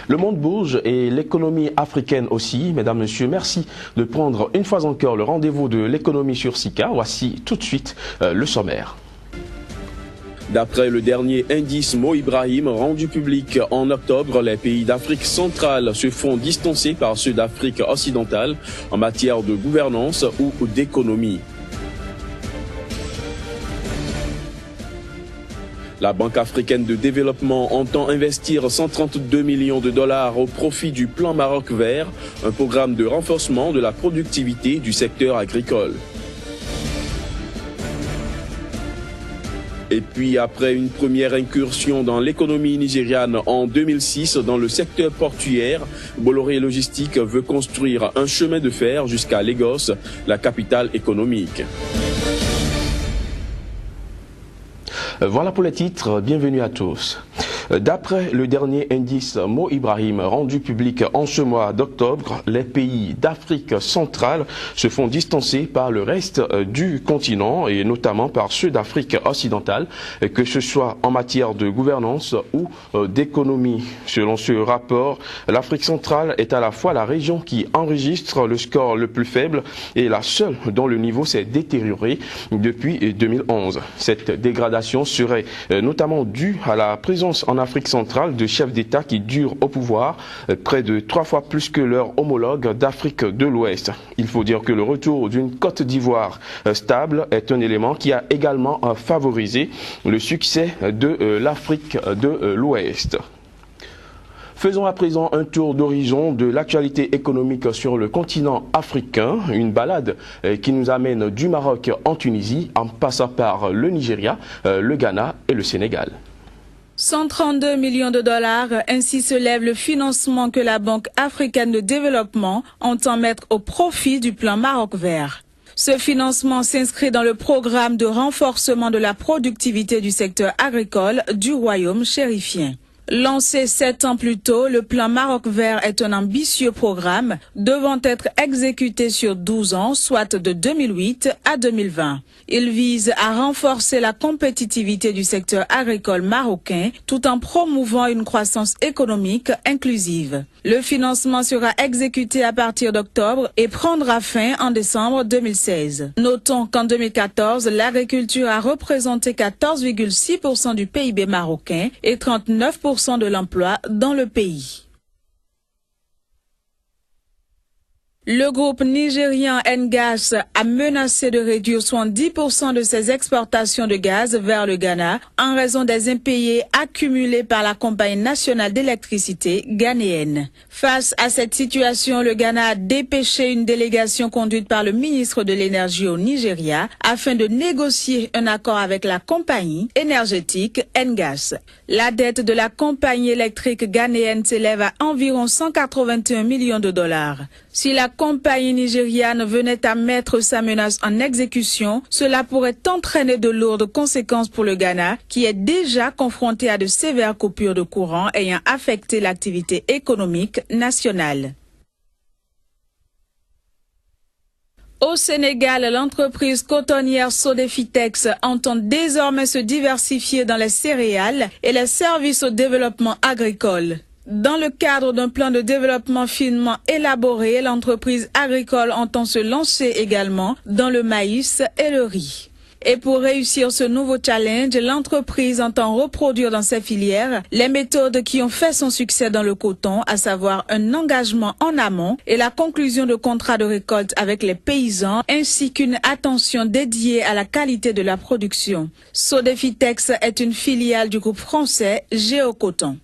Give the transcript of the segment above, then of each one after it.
Le monde bouge et l'économie africaine aussi. Mesdames, Messieurs, merci de prendre une fois encore le rendez-vous de l'économie sur Sika. Voici tout de suite le sommaire. D'après le dernier indice Mo Ibrahim rendu public en octobre, les pays d'Afrique centrale se font distancer par ceux d'Afrique occidentale en matière de gouvernance ou d'économie. La Banque africaine de développement entend investir 132 millions de dollars au profit du plan Maroc vert, un programme de renforcement de la productivité du secteur agricole. Et puis, après une première incursion dans l'économie nigériane en 2006 dans le secteur portuaire, Bolloré Logistique veut construire un chemin de fer jusqu'à Lagos, la capitale économique. Voilà pour les titres, bienvenue à tous. D'après le dernier indice Mo Ibrahim rendu public en ce mois d'octobre, les pays d'Afrique centrale se font distancer par le reste du continent et notamment par ceux d'Afrique occidentale, que ce soit en matière de gouvernance ou d'économie. Selon ce rapport, l'Afrique centrale est à la fois la région qui enregistre le score le plus faible et la seule dont le niveau s'est détérioré depuis 2011. Cette dégradation serait notamment due à la présence en Afrique centrale de chefs d'État qui durent au pouvoir près de 3 fois plus que leurs homologues d'Afrique de l'Ouest. Il faut dire que le retour d'une Côte d'Ivoire stable est un élément qui a également favorisé le succès de l'Afrique de l'Ouest. Faisons à présent un tour d'horizon de l'actualité économique sur le continent africain, une balade qui nous amène du Maroc en Tunisie en passant par le Nigeria, le Ghana et le Sénégal. 132 millions de dollars, ainsi se lève le financement que la Banque africaine de développement entend mettre au profit du plan Maroc vert. Ce financement s'inscrit dans le programme de renforcement de la productivité du secteur agricole du royaume chérifien. Lancé 7 ans plus tôt, le plan Maroc vert est un ambitieux programme devant être exécuté sur 12 ans, soit de 2008 à 2020. Il vise à renforcer la compétitivité du secteur agricole marocain tout en promouvant une croissance économique inclusive. Le financement sera exécuté à partir d'octobre et prendra fin en décembre 2016. Notons qu'en 2014, l'agriculture a représenté 14,6% du PIB marocain et 39% de l'emploi dans le pays. Le groupe nigérian Engas a menacé de réduire 70% de ses exportations de gaz vers le Ghana en raison des impayés accumulés par la compagnie nationale d'électricité ghanéenne. Face à cette situation, le Ghana a dépêché une délégation conduite par le ministre de l'Énergie au Nigeria afin de négocier un accord avec la compagnie énergétique Engas. La dette de la compagnie électrique ghanéenne s'élève à environ 181 millions de dollars. Si la compagnie nigériane venait à mettre sa menace en exécution, cela pourrait entraîner de lourdes conséquences pour le Ghana, qui est déjà confronté à de sévères coupures de courant ayant affecté l'activité économique nationale. Au Sénégal, l'entreprise cotonnière Sodefitex entend désormais se diversifier dans les céréales et les services au développement agricole. Dans le cadre d'un plan de développement finement élaboré, l'entreprise agricole entend se lancer également dans le maïs et le riz. Et pour réussir ce nouveau challenge, l'entreprise entend reproduire dans ses filières les méthodes qui ont fait son succès dans le coton, à savoir un engagement en amont et la conclusion de contrats de récolte avec les paysans, ainsi qu'une attention dédiée à la qualité de la production. Sodefitex est une filiale du groupe français Géocoton.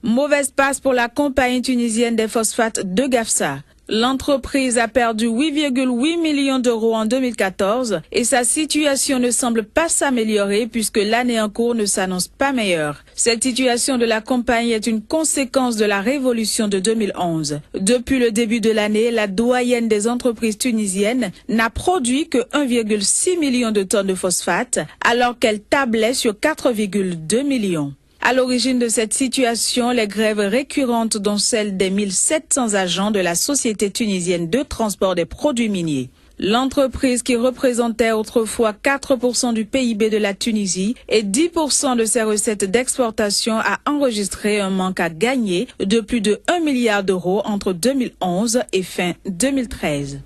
Mauvaise passe pour la compagnie tunisienne des phosphates de Gafsa. L'entreprise a perdu 8,8 millions d'euros en 2014 et sa situation ne semble pas s'améliorer puisque l'année en cours ne s'annonce pas meilleure. Cette situation de la compagnie est une conséquence de la révolution de 2011. Depuis le début de l'année, la doyenne des entreprises tunisiennes n'a produit que 1,6 million de tonnes de phosphate alors qu'elle tablait sur 4,2 millions. À l'origine de cette situation, les grèves récurrentes dont celle des 1700 agents de la Société tunisienne de transport des produits miniers. L'entreprise, qui représentait autrefois 4% du PIB de la Tunisie et 10% de ses recettes d'exportation, a enregistré un manque à gagner de plus de 1 milliard d'euros entre 2011 et fin 2013.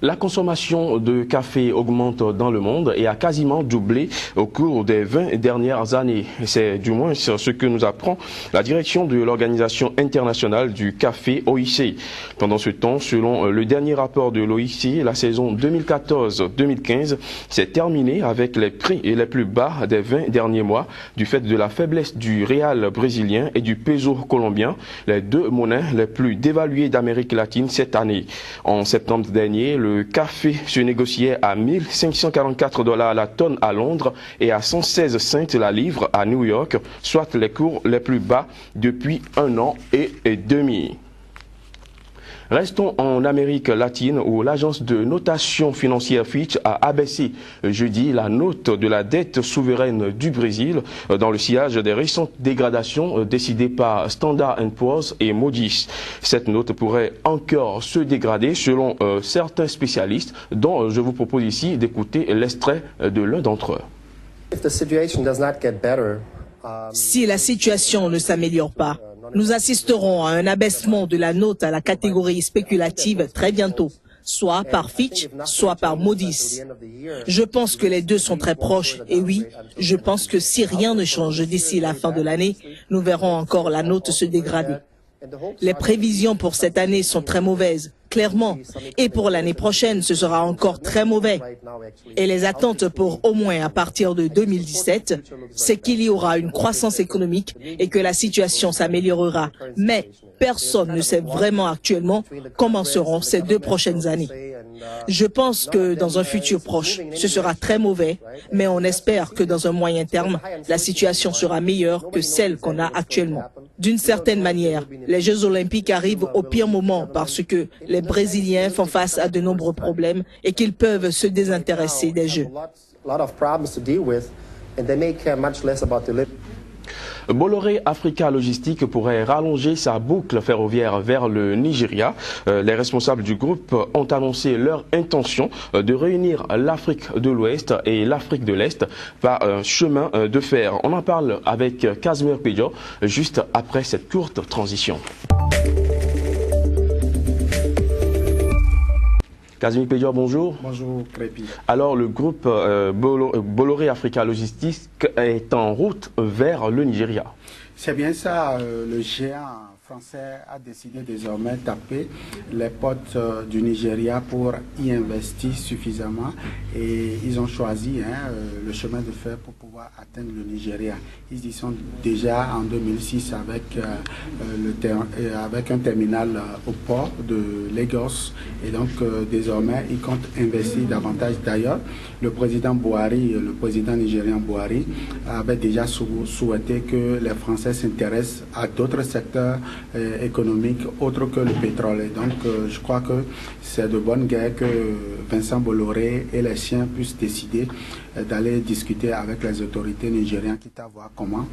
La consommation de café augmente dans le monde et a quasiment doublé au cours des 20 dernières années. C'est du moins ce que nous apprend la direction de l'Organisation internationale du café OIC. Pendant ce temps, selon le dernier rapport de l'OIC, la saison 2014-2015 s'est terminée avec les prix les plus bas des 20 derniers mois du fait de la faiblesse du réal brésilien et du peso colombien, les deux monnaies les plus dévaluées d'Amérique latine cette année. En septembre dernier, le café se négociait à 1 544 $ la tonne à Londres et à 116 cents la livre à New York, soit les cours les plus bas depuis 1 an et demi. Restons en Amérique latine où l'agence de notation financière Fitch a abaissé jeudi la note de la dette souveraine du Brésil dans le sillage des récentes dégradations décidées par Standard & Poor's et Moody's. Cette note pourrait encore se dégrader selon certains spécialistes dont je vous propose ici d'écouter l'extrait de l'un d'entre eux. Si la situation ne s'améliore pas, nous assisterons à un abaissement de la note à la catégorie spéculative très bientôt, soit par Fitch, soit par Moody's. Je pense que les deux sont très proches et oui, je pense que si rien ne change d'ici la fin de l'année, nous verrons encore la note se dégrader. Les prévisions pour cette année sont très mauvaises, clairement, et pour l'année prochaine, ce sera encore très mauvais. Et les attentes pour au moins à partir de 2017, c'est qu'il y aura une croissance économique et que la situation s'améliorera. Mais personne ne sait vraiment actuellement comment seront ces 2 prochaines années. Je pense que dans un futur proche, ce sera très mauvais, mais on espère que dans un moyen terme, la situation sera meilleure que celle qu'on a actuellement. D'une certaine manière, les Jeux Olympiques arrivent au pire moment parce que les Brésiliens font face à de nombreux problèmes et qu'ils peuvent se désintéresser des Jeux. Bolloré Africa Logistique pourrait rallonger sa boucle ferroviaire vers le Nigeria. Les responsables du groupe ont annoncé leur intention de réunir l'Afrique de l'Ouest et l'Afrique de l'Est par un chemin de fer. On en parle avec Casimir Pédio juste après cette courte transition. Casimir Pédio, bonjour. Bonjour, Crépi. Alors, le groupe Bolloré Africa Logistics est en route vers le Nigeria. C'est bien ça, le géant français a décidé désormais de taper les portes du Nigeria pour y investir suffisamment et ils ont choisi le chemin de fer pour pouvoir atteindre le Nigeria. Ils y sont déjà en 2006 avec un terminal au port de Lagos et donc désormais ils comptent investir davantage. D'ailleurs, le président Buhari, le président nigérien Buhari avait déjà souhaité que les Français s'intéressent à d'autres secteurs économique autre que le pétrole. Et donc, je crois que c'est de bonne guerre que Vincent Bolloré et les siens puissent décider d'aller discuter avec les autorités nigériennes, quitte à voir comment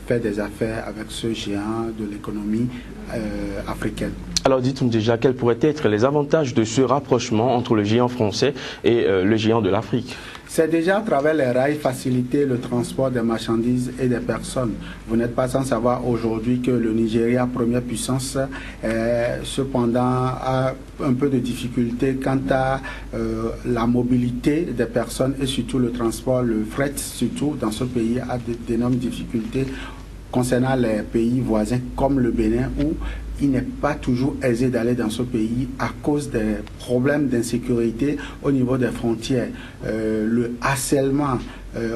faire des affaires avec ce géant de l'économie africaine. Alors, dites-nous déjà, quels pourraient être les avantages de ce rapprochement entre le géant français et le géant de l'Afrique? C'est déjà à travers les rails faciliter le transport des marchandises et des personnes. Vous n'êtes pas sans savoir aujourd'hui que le Nigeria, première puissance, cependant a un peu de difficulté quant à la mobilité des personnes et surtout le transport, le fret surtout dans ce pays a d'énormes difficultés concernant les pays voisins comme le Bénin où il n'est pas toujours aisé d'aller dans ce pays à cause des problèmes d'insécurité au niveau des frontières. Le harcèlement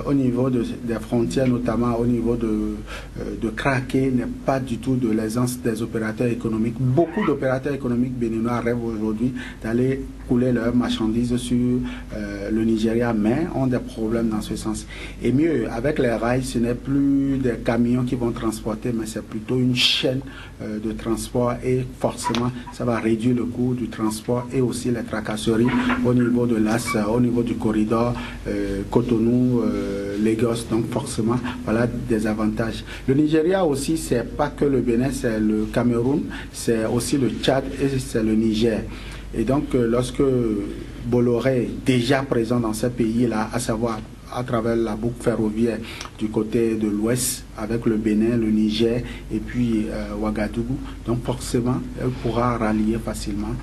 au niveau des frontières, notamment au niveau de craquer, n'est pas du tout de l'aisance des opérateurs économiques. Beaucoup d'opérateurs économiques béninois rêvent aujourd'hui d'aller couler leurs marchandises sur le Nigeria, mais ont des problèmes dans ce sens. Et mieux, avec les rails, ce n'est plus des camions qui vont transporter, mais c'est plutôt une chaîne de transport et forcément, ça va réduire le coût du transport et aussi les tracasseries au niveau de l'AS, au niveau du corridor Cotonou, Lagos, donc forcément, voilà des avantages. Le Nigeria aussi, c'est pas que le Bénin, c'est le Cameroun, c'est aussi le Tchad et c'est le Niger. Et donc, lorsque Bolloré est déjà présent dans ces pays-là, à savoir à travers la boucle ferroviaire du côté de l'ouest, avec le Bénin, le Niger et puis Ouagadougou. Donc forcément, elle pourra rallier facilement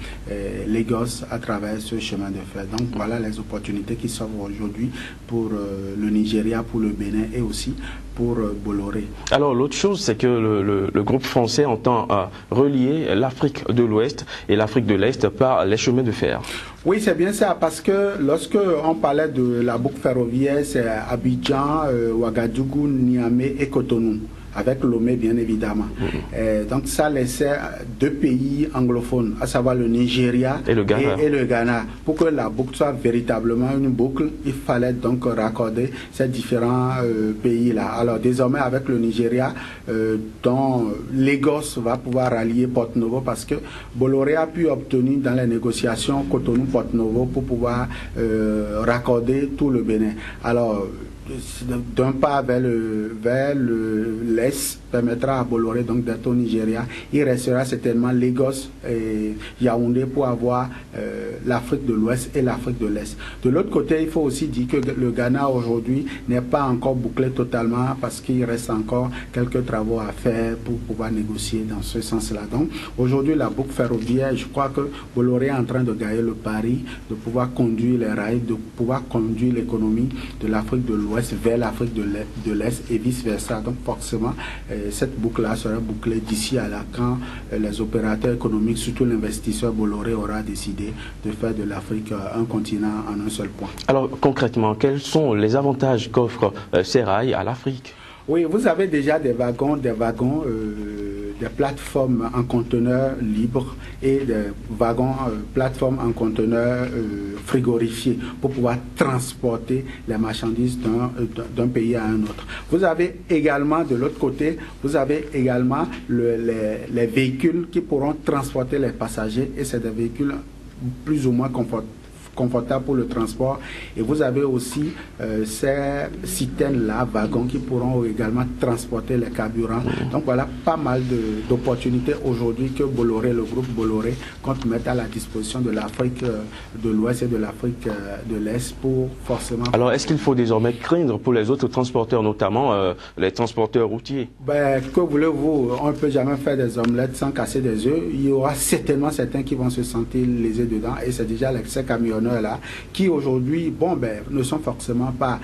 Lagos à travers ce chemin de fer. Donc voilà les opportunités qui s'ouvrent aujourd'hui pour le Nigeria, pour le Bénin et aussi pour Bolloré. Alors l'autre chose, c'est que le groupe français entend relier l'Afrique de l'Ouest et l'Afrique de l'Est par les chemins de fer. Oui, c'est bien ça, parce que lorsque on parlait de la boucle ferroviaire, c'est Abidjan, Ouagadougou, Niamey et Cotonou, avec Lomé bien évidemment. Donc ça laissait deux pays anglophones, à savoir le Nigeria et le Ghana. Pour que la boucle soit véritablement une boucle, il fallait donc raccorder ces différents pays-là. Alors désormais avec le Nigeria, dont Lagos va pouvoir rallier Porto-Novo, parce que Bolloré a pu obtenir dans les négociations Cotonou-Porto-Novo pour pouvoir raccorder tout le Bénin. Alors d'un pas vers l'Est permettra à Bolloré donc d'être au Nigeria. Il restera certainement Lagos et Yaoundé pour avoir l'Afrique de l'Ouest et l'Afrique de l'Est. De l'autre côté, il faut aussi dire que le Ghana aujourd'hui n'est pas encore bouclé totalement, parce qu'il reste encore quelques travaux à faire pour pouvoir négocier dans ce sens-là. Donc aujourd'hui, la boucle ferroviaire, je crois que Bolloré est en train de gagner le pari de pouvoir conduire les rails, de pouvoir conduire l'économie de l'Afrique de l'Ouest vers l'Afrique de l'Est et vice-versa. Donc forcément, cette boucle-là sera bouclée d'ici à là, quand les opérateurs économiques, surtout l'investisseur Bolloré, aura décidé de faire de l'Afrique un continent en un seul point. Alors concrètement, quels sont les avantages qu'offre ces rails à l'Afrique? Oui, vous avez déjà des plateformes en conteneurs libres et des wagons, plateformes en conteneurs frigorifiés pour pouvoir transporter les marchandises d'un pays à un autre. Vous avez également, de l'autre côté, vous avez également les véhicules qui pourront transporter les passagers, et c'est des véhicules plus ou moins confortables pour le transport, et vous avez aussi ces citernes-là, wagons, qui pourront également transporter les carburants. Donc voilà pas mal d'opportunités aujourd'hui que Bolloré, le groupe Bolloré, compte mettre à la disposition de l'Afrique de l'Ouest et de l'Afrique de l'Est pour forcément... Alors est-ce qu'il faut désormais craindre pour les autres transporteurs, notamment les transporteurs routiers? Que voulez-vous, on ne peut jamais faire des omelettes sans casser des œufs. Il y aura certainement certains qui vont se sentir lésés dedans, et c'est déjà ces camionneurs là qui aujourd'hui ne sont forcément pas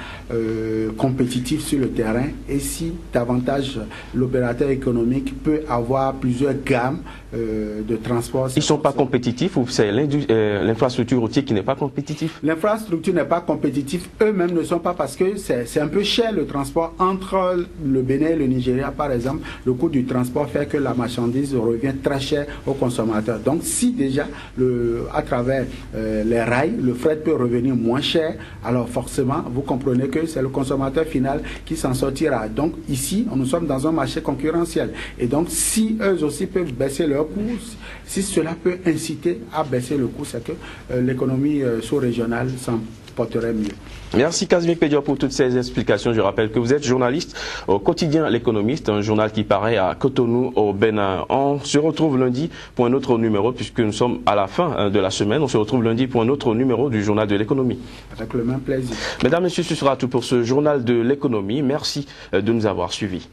compétitifs sur le terrain, et si davantage l'opérateur économique peut avoir plusieurs gammes de transport. Ils ne sont pas compétitifs, ou c'est l'infrastructure routière qui n'est pas compétitive? L'infrastructure n'est pas compétitive, eux-mêmes ne sont pas, parce que c'est un peu cher le transport entre le Bénin et le Nigeria par exemple. Le coût du transport fait que la marchandise revient très cher aux consommateurs. Donc si déjà à travers les rails, le fret peut revenir moins cher, alors forcément, vous comprenez que c'est le consommateur final qui s'en sortira. Donc ici, nous sommes dans un marché concurrentiel. Et donc, si eux aussi peuvent baisser leur coût, si cela peut inciter à baisser le coût, c'est que l'économie sous-régionale s'en porterait mieux. Merci Kazimik Pédia pour toutes ces explications. Je rappelle que vous êtes journaliste au quotidien L'Économiste, un journal qui paraît à Cotonou au Bénin. On se retrouve lundi pour un autre numéro, puisque nous sommes à la fin de la semaine. On se retrouve lundi pour un autre numéro du journal de l'économie. Avec le même plaisir. Mesdames, Messieurs, ce sera tout pour ce journal de l'économie. Merci de nous avoir suivis.